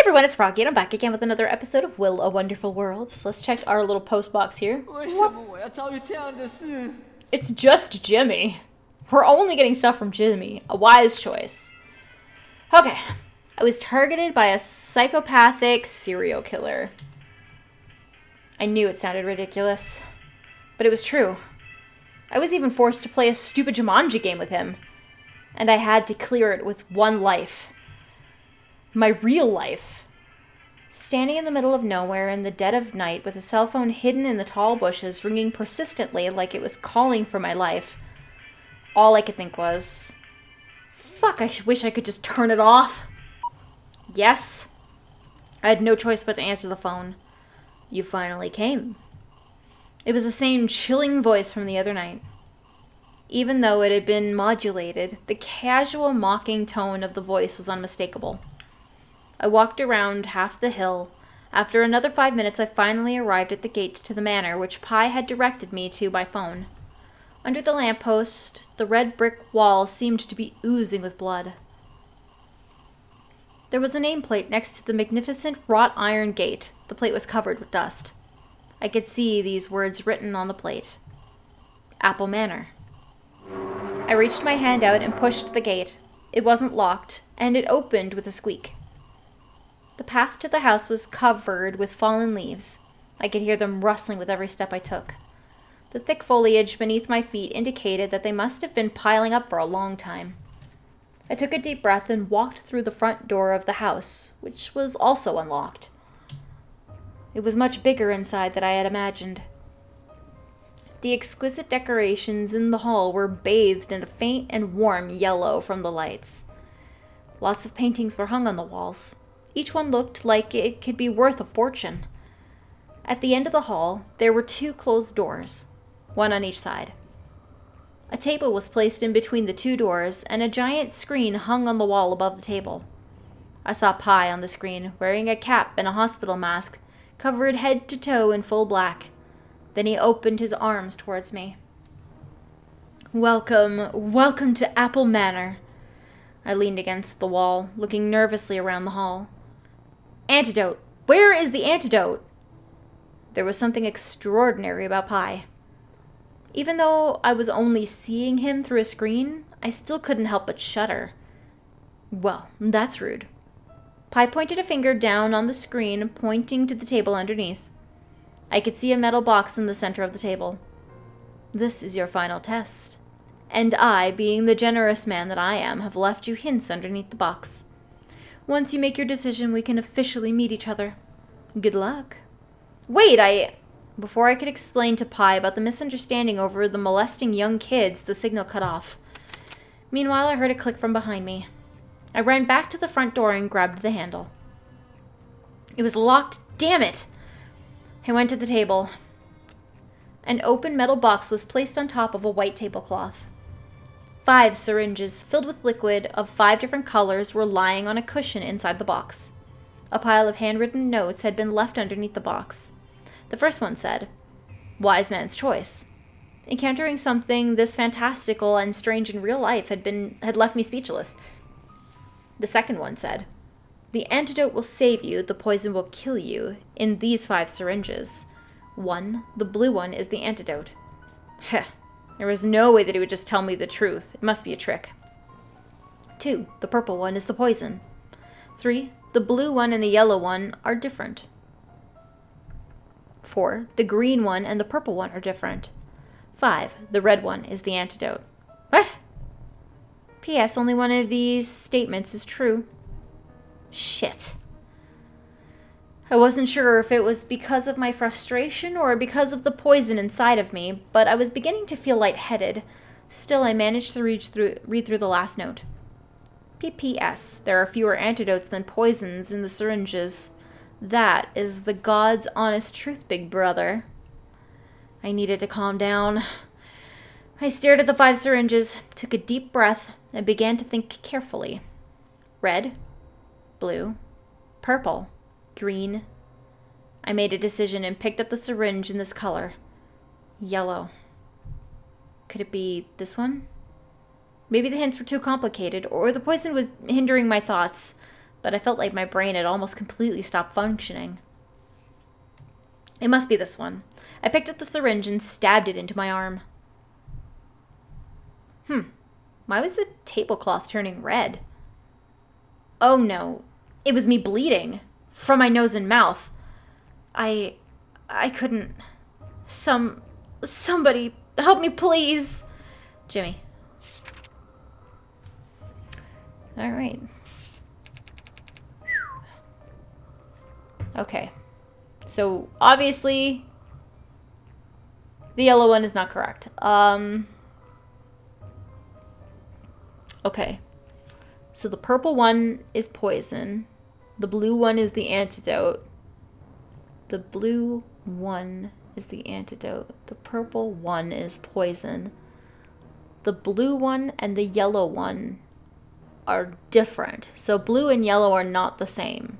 Everyone, it's Froggy, and I'm back again with another episode of Will, A Wonderful World. So let's check our little post box here. It's just Jimmy. We're only getting stuff from Jimmy. A wise choice. Okay. I was targeted by a psychopathic serial killer. I knew it sounded ridiculous, but it was true. I was even forced to play a stupid Jumanji game with him, and I had to clear it with one life. My real life. Standing in the middle of nowhere in the dead of night with a cell phone hidden in the tall bushes ringing persistently like it was calling for my life, all I could think was, fuck, I wish I could just turn it off. Yes. I had no choice but to answer the phone. You finally came. It was the same chilling voice from the other night. Even though it had been modulated, the casual mocking tone of the voice was unmistakable. I walked around half the hill. After another 5 minutes, I finally arrived at the gate to the manor, which Pi had directed me to by phone. Under the lamppost, the red brick wall seemed to be oozing with blood. There was a nameplate next to the magnificent wrought iron gate. The plate was covered with dust. I could see these words written on the plate. Apple Manor. I reached my hand out and pushed the gate. It wasn't locked, and it opened with a squeak. The path to the house was covered with fallen leaves. I could hear them rustling with every step I took. The thick foliage beneath my feet indicated that they must have been piling up for a long time. I took a deep breath and walked through the front door of the house, which was also unlocked. It was much bigger inside than I had imagined. The exquisite decorations in the hall were bathed in a faint and warm yellow from the lights. Lots of paintings were hung on the walls. Each one looked like it could be worth a fortune. At the end of the hall, there were 2 closed doors, one on each side. A table was placed in between the 2 doors, and a giant screen hung on the wall above the table. I saw Pi on the screen, wearing a cap and a hospital mask, covered head to toe in full black. Then he opened his arms towards me. Welcome to Apple Manor. I leaned against the wall, looking nervously around the hall. Antidote! Where is the antidote? There was something extraordinary about Pi. Even though I was only seeing him through a screen, I still couldn't help but shudder. Well, that's rude. Pi pointed a finger down on the screen, pointing to the table underneath. I could see a metal box in the center of the table. This is your final test. And I, being the generous man that I am, have left you hints underneath the box. Once you make your decision, we can officially meet each other. Good luck. Wait, Before I could explain to Pi about the misunderstanding over the molesting young kids, the signal cut off. Meanwhile, I heard a click from behind me. I ran back to the front door and grabbed the handle. It was locked. Damn it! I went to the table. An open metal box was placed on top of a white tablecloth. 5 syringes filled with liquid of 5 different colors were lying on a cushion inside the box. A pile of handwritten notes had been left underneath the box. The first one said, Wise man's choice. Encountering something this fantastical and strange in real life had left me speechless. The second one said, The antidote will save you, the poison will kill you, in these 5 syringes. 1, the blue one, is the antidote. Heh. There was no way that he would just tell me the truth. It must be a trick. 2, the purple one, is the poison. 3, the blue one and the yellow one are different. 4, the green one and the purple one are different. 5, the red one is the antidote. What? P.S. Only one of these statements is true. Shit. I wasn't sure if it was because of my frustration or because of the poison inside of me, but I was beginning to feel lightheaded. Still, I managed to read through the last note. P.P.S. There are fewer antidotes than poisons in the syringes. That is the God's honest truth, big brother. I needed to calm down. I stared at the 5 syringes, took a deep breath, and began to think carefully. Red, blue, purple, green. I made a decision and picked up the syringe in this color. Yellow. Could it be this one? Maybe the hints were too complicated, or the poison was hindering my thoughts. but I felt like my brain had almost completely stopped functioning. It must be this one. I picked up the syringe and stabbed it into my arm. Why was the tablecloth turning red? Oh no, it was me bleeding from my nose and mouth. I couldn't. Somebody help me, please. Jimmy. All right. Okay. So obviously the yellow one is not correct. Okay. So the purple one is poison. The blue one is the antidote. The blue one is the antidote. The purple one is poison. The blue one and the yellow one are different. So blue and yellow are not the same.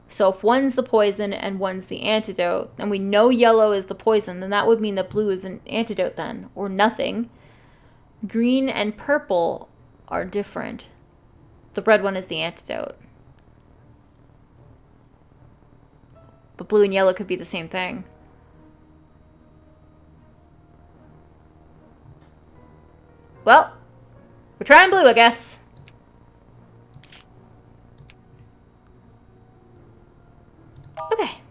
So if one's the poison and one's the antidote, and we know yellow is the poison, then that would mean that blue is an antidote then, or nothing. Green and purple are different. The red one is the antidote. But blue and yellow could be the same thing. Well, we're trying blue, I guess. Okay.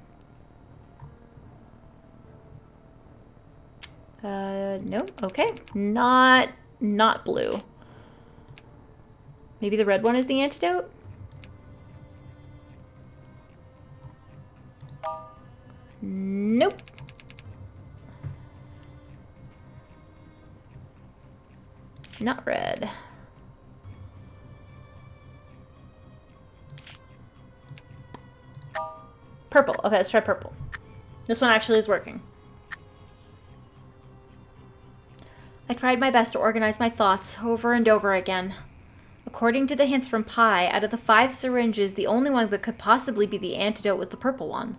Nope. Okay. Not blue. Maybe the red one is the antidote? Nope. Not red. Purple. Okay, let's try purple. This one actually is working. I tried my best to organize my thoughts over and over again. According to the hints from Pi, out of the 5 syringes, the only one that could possibly be the antidote was the purple one.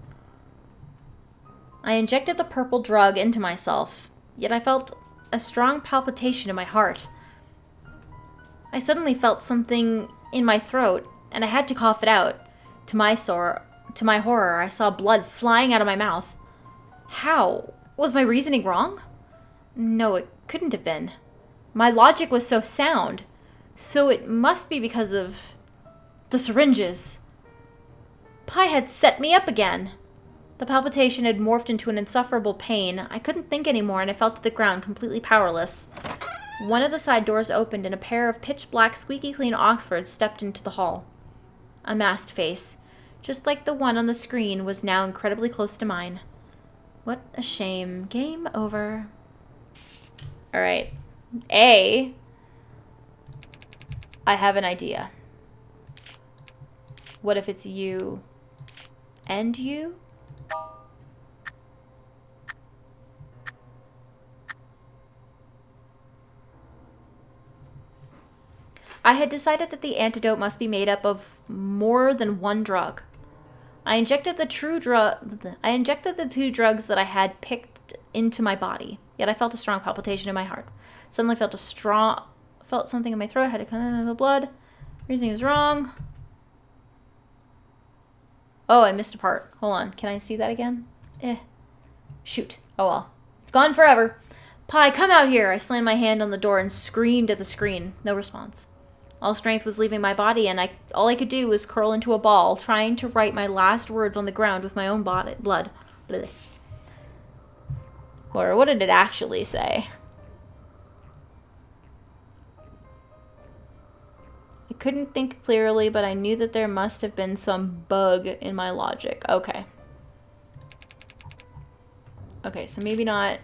I injected the purple drug into myself, yet I felt a strong palpitation in my heart. I suddenly felt something in my throat, and I had to cough it out. To my horror, I saw blood flying out of my mouth. How? Was my reasoning wrong? No, it couldn't have been. My logic was so sound. So it must be because of the syringes. Pi had set me up again. The palpitation had morphed into an insufferable pain. I couldn't think anymore, and I fell to the ground, completely powerless. One of the side doors opened, and a pair of pitch-black, squeaky-clean Oxfords stepped into the hall. A masked face, just like the one on the screen, was now incredibly close to mine. What a shame. Game over. All right. I have an idea. What if it's you and you? I had decided that the antidote must be made up of more than one drug. I injected the 2 drugs that I had picked into my body, yet I felt a strong palpitation in my heart. Suddenly felt something in my throat, had to come in the blood. Reasoning was wrong. Oh, I missed a part. Hold on. Can I see that again? Shoot. Oh well. It's gone forever. Pi, come out here! I slammed my hand on the door and screamed at the screen. No response. All strength was leaving my body, and all I could do was curl into a ball, trying to write my last words on the ground with my own blood. Blech. Or what did it actually say? I couldn't think clearly, but I knew that there must have been some bug in my logic. Okay. Okay, so maybe not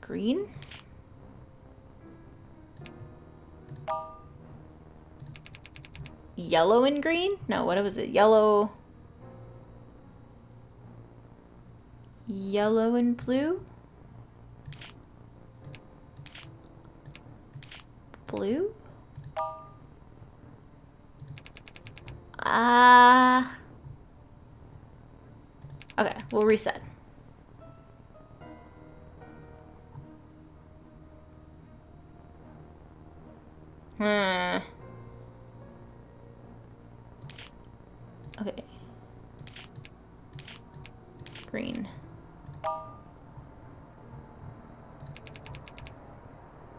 green? Yellow and green? No, what was it? Yellow and blue? Blue? Okay, we'll reset. Okay. Green.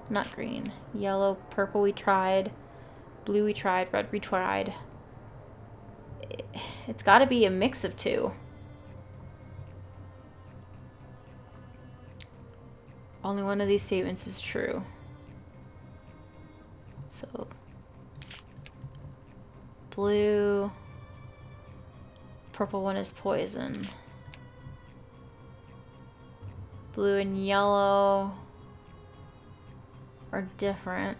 Not green. Yellow, purple we tried. Blue we tried. Red we tried. It's gotta be a mix of two. Only one of these statements is true. So, blue. Purple one is poison. Blue and yellow are different.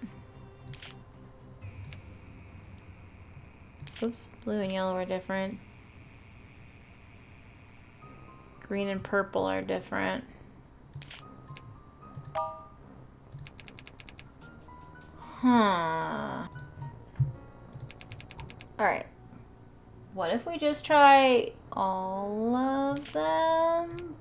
Oops, blue and yellow are different. Green and purple are different. Huh. Alright. What if we just try all of them?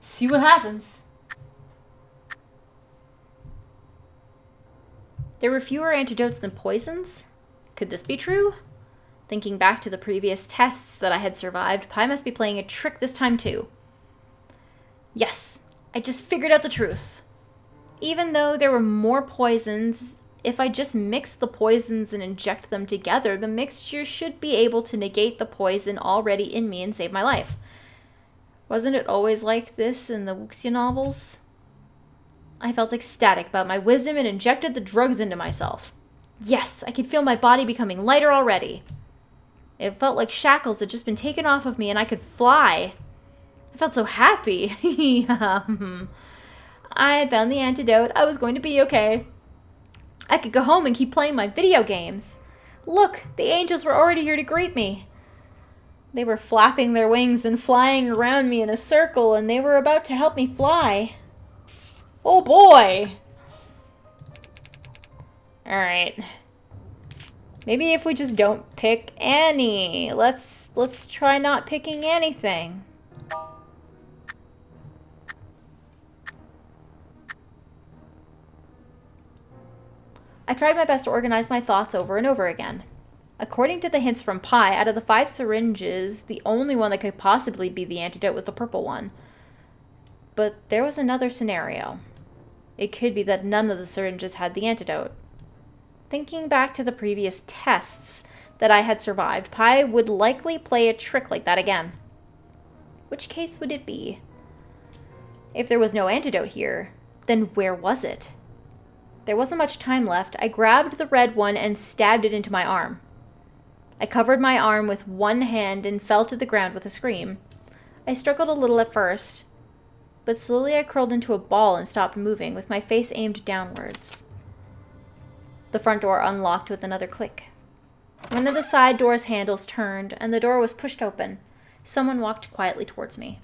See what happens. There were fewer antidotes than poisons? Could this be true? Thinking back to the previous tests that I had survived, Pi must be playing a trick this time too. Yes, I just figured out the truth. Even though there were more poisons, if I just mix the poisons and inject them together, the mixture should be able to negate the poison already in me and save my life. Wasn't it always like this in the Wuxia novels? I felt ecstatic about my wisdom and injected the drugs into myself. Yes, I could feel my body becoming lighter already. It felt like shackles had just been taken off of me and I could fly. I felt so happy. I had found the antidote. I was going to be okay. I could go home and keep playing my video games. Look, the angels were already here to greet me. They were flapping their wings and flying around me in a circle, and they were about to help me fly. Oh boy! Alright. Maybe if we just don't pick any. Let's try not picking anything. I tried my best to organize my thoughts over and over again. According to the hints from Pi, out of the 5 syringes, the only one that could possibly be the antidote was the purple one. But there was another scenario. It could be that none of the syringes had the antidote. Thinking back to the previous tests that I had survived, Pi would likely play a trick like that again. Which case would it be? If there was no antidote here, then where was it? There wasn't much time left. I grabbed the red one and stabbed it into my arm. I covered my arm with one hand and fell to the ground with a scream. I struggled a little at first, but slowly I curled into a ball and stopped moving, with my face aimed downwards. The front door unlocked with another click. One of the side door's handles turned, and the door was pushed open. Someone walked quietly towards me.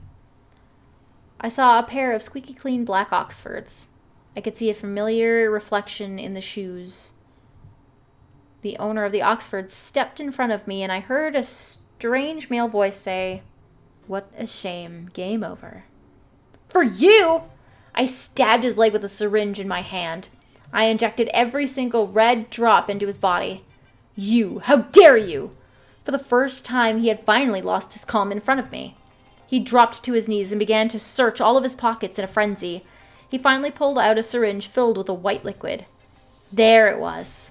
I saw a pair of squeaky clean black Oxfords. I could see a familiar reflection in the shoes. The owner of the Oxfords stepped in front of me, and I heard a strange male voice say, "What a shame. Game over." "For you!" I stabbed his leg with a syringe in my hand. I injected every single red drop into his body. "You! How dare you!" For the first time, he had finally lost his calm in front of me. He dropped to his knees and began to search all of his pockets in a frenzy. He finally pulled out a syringe filled with a white liquid. There it was.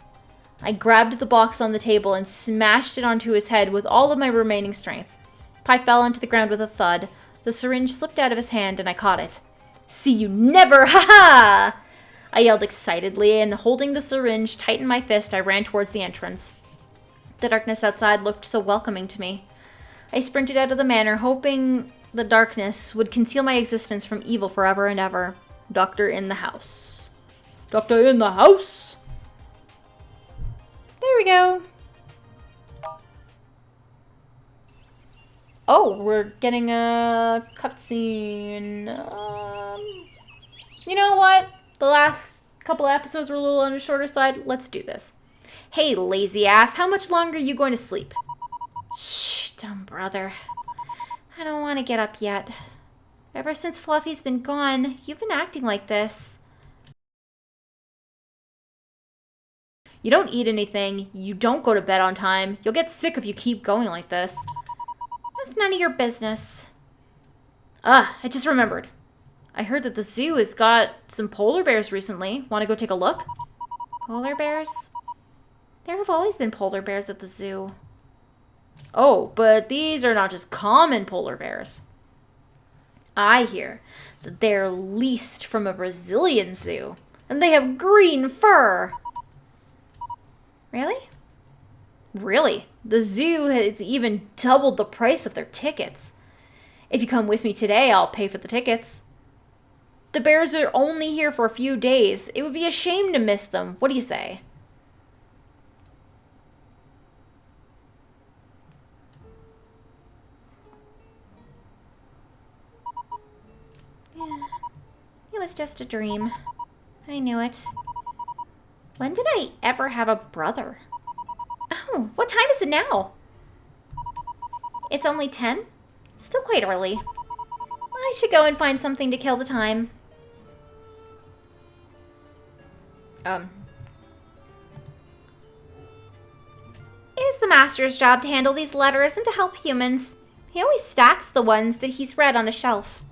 I grabbed the box on the table and smashed it onto his head with all of my remaining strength. Pi fell onto the ground with a thud. The syringe slipped out of his hand and I caught it. "See you never! Ha ha!" I yelled excitedly, and holding the syringe tight in my fist, I ran towards the entrance. The darkness outside looked so welcoming to me. I sprinted out of the manor, hoping the darkness would conceal my existence from evil forever and ever. Doctor in the house. Doctor in the house! There we go. Oh, we're getting a cutscene. You know what? The last couple episodes were a little on the shorter side. Let's do this. "Hey, lazy ass, how much longer are you going to sleep?" "Shh, dumb brother. I don't want to get up yet." Ever since Fluffy's been gone, you've been acting like this. You don't eat anything, you don't go to bed on time, you'll get sick if you keep going like this. That's none of your business. I just remembered. I heard that the zoo has got some polar bears recently. Want to go take a look? Polar bears? There have always been polar bears at the zoo. Oh, but these are not just common polar bears. I hear that they're leased from a Brazilian zoo, and they have green fur. Really? Really? The zoo has even doubled the price of their tickets. If you come with me today, I'll pay for the tickets. The bears are only here for a few days. It would be a shame to miss them. What do you say? Yeah. It was just a dream. I knew it. When did I ever have a brother? Oh, what time is it now? It's only 10? Still quite early. I should go and find something to kill the time. It is the master's job to handle these letters and to help humans. He always stacks the ones that he's read on a shelf.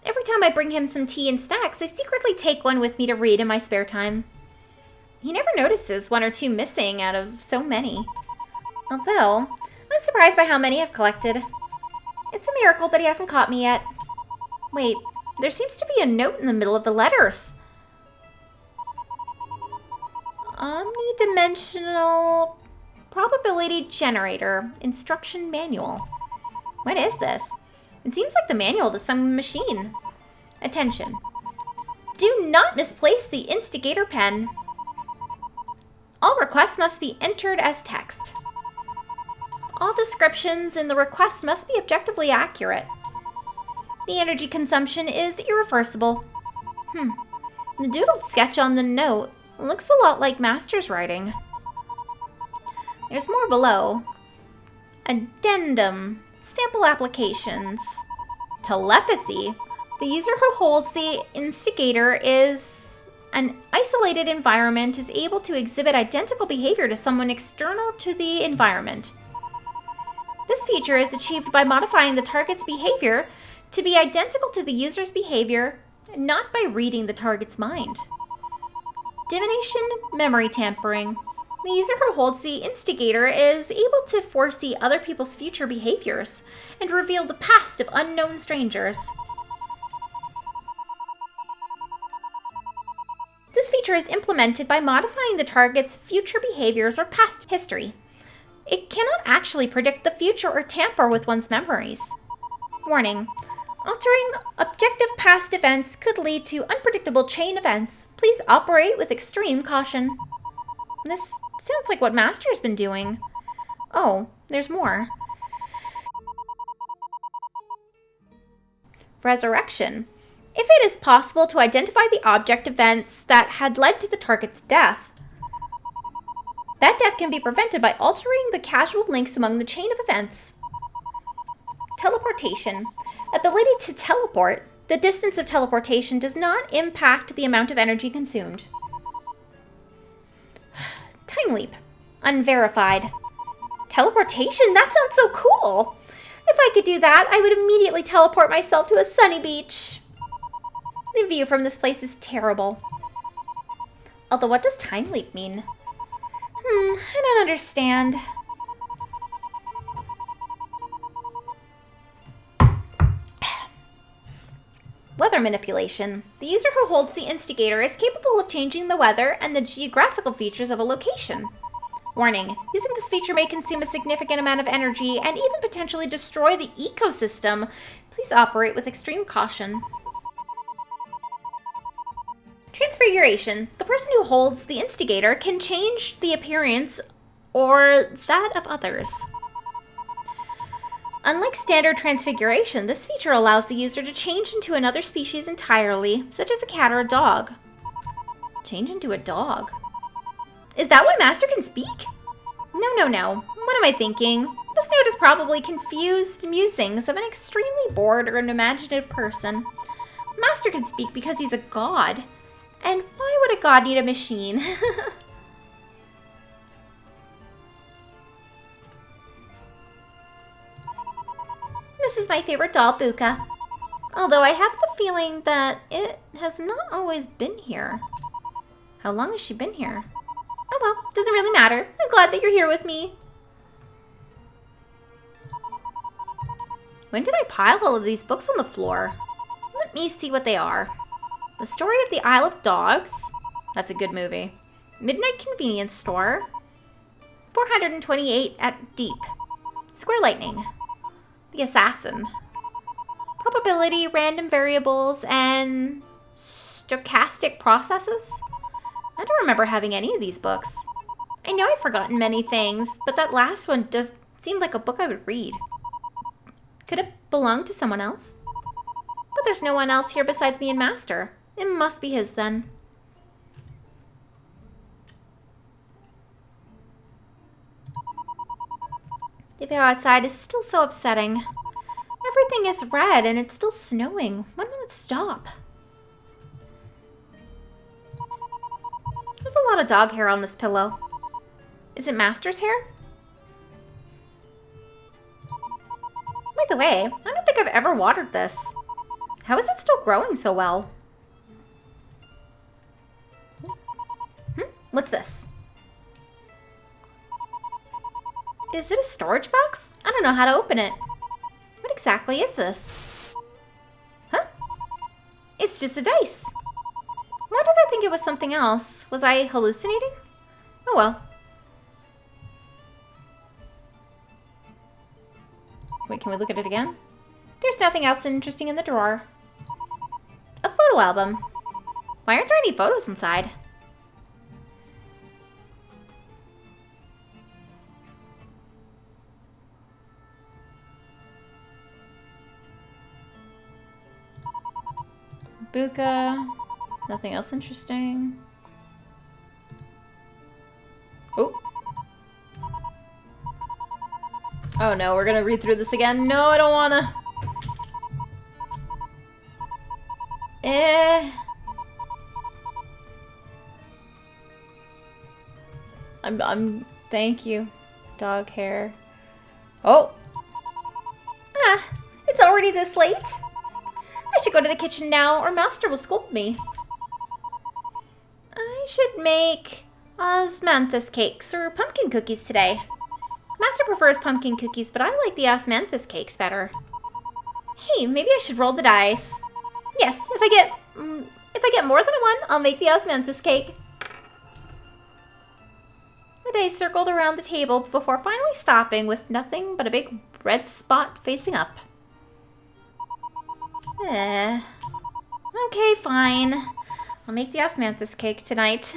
Every time I bring him some tea and snacks, I secretly take one with me to read in my spare time. He never notices one or two missing out of so many. Although, I'm surprised by how many I've collected. It's a miracle that he hasn't caught me yet. Wait, there seems to be a note in the middle of the letters. Omnidimensional probability generator instruction manual. What is this? It seems like the manual to some machine. Attention. Do not misplace the instigator pen. All requests must be entered as text. All descriptions in the request must be objectively accurate. The energy consumption is irreversible. The doodled sketch on the note looks a lot like Master's writing. There's more below. Addendum. Sample applications. Telepathy. The user who holds the instigator is an isolated environment is able to exhibit identical behavior to someone external to the environment. This feature is achieved by modifying the target's behavior to be identical to the user's behavior, not by reading the target's mind. Divination, memory tampering. The user who holds the instigator is able to foresee other people's future behaviors and reveal the past of unknown strangers. This feature is implemented by modifying the target's future behaviors or past history. It cannot actually predict the future or tamper with one's memories. Warning. Altering objective past events could lead to unpredictable chain events. Please operate with extreme caution. This sounds like what Master's been doing. Oh, there's more. Resurrection. If it is possible to identify the object events that had led to the target's death, that death can be prevented by altering the causal links among the chain of events. Teleportation. Ability to teleport. The distance of teleportation does not impact the amount of energy consumed. Time leap. Unverified. Teleportation? That sounds so cool! If I could do that, I would immediately teleport myself to a sunny beach. The view from this place is terrible. Although, what does time leap mean? I don't understand. Weather manipulation. The user who holds the instigator is capable of changing the weather and the geographical features of a location. Warning. Using this feature may consume a significant amount of energy and even potentially destroy the ecosystem. Please operate with extreme caution. Transfiguration. The person who holds the instigator can change the appearance or that of others. Unlike standard transfiguration, this feature allows the user to change into another species entirely, such as a cat or a dog. Change into a dog? Is that why Master can speak? No. What am I thinking? This Antidote is probably confused musings of an extremely bored or an imaginative person. Master can speak because he's a god. And why would a god need a machine? This is my favorite doll, Buka. Although I have the feeling that it has not always been here. How long has she been here? Oh well, doesn't really matter. I'm glad that you're here with me. When did I pile all of these books on the floor? Let me see what they are. The Story of the Isle of Dogs. That's a good movie. Midnight Convenience Store. 428 at Deep. Square Lightning. The Assassin. Probability, Random Variables, and Stochastic Processes? I don't remember having any of these books. I know I've forgotten many things, but that last one does seem like a book I would read. Could it belong to someone else? But there's no one else here besides me and Master. It must be his then. The view outside is still so upsetting. Everything is red and it's still snowing. When will it stop? There's a lot of dog hair on this pillow. Is it Master's hair? By the way, I don't think I've ever watered this. How is it still growing so well? What's this? Is it a storage box? I don't know how to open it. What exactly is this? Huh? It's just a dice. Why did I think it was something else? Was I hallucinating? Oh well. Wait, can we look at it again? There's nothing else interesting in the drawer. A photo album. Why aren't there any photos inside? Buka. Nothing else interesting. Oh. Oh no, we're gonna read through this again. No, I don't wanna. Thank you. Dog hair. Oh. Ah, it's already this late. I should go to the kitchen now, or Master will scold me. I should make osmanthus cakes or pumpkin cookies today. Master prefers pumpkin cookies, but I like the osmanthus cakes better. Hey, maybe I should roll the dice. Yes, if I get more than a 1, I'll make the osmanthus cake. The dice circled around the table before finally stopping with nothing but a big red spot facing up. Okay, fine. I'll make the osmanthus cake tonight.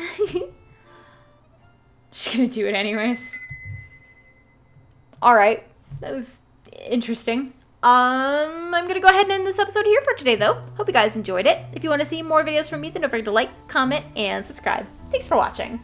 She's gonna do it anyways. Alright, that was interesting. I'm gonna go ahead and end this episode here for today though. Hope you guys enjoyed it. If you want to see more videos from me, then don't forget to like, comment, and subscribe. Thanks for watching.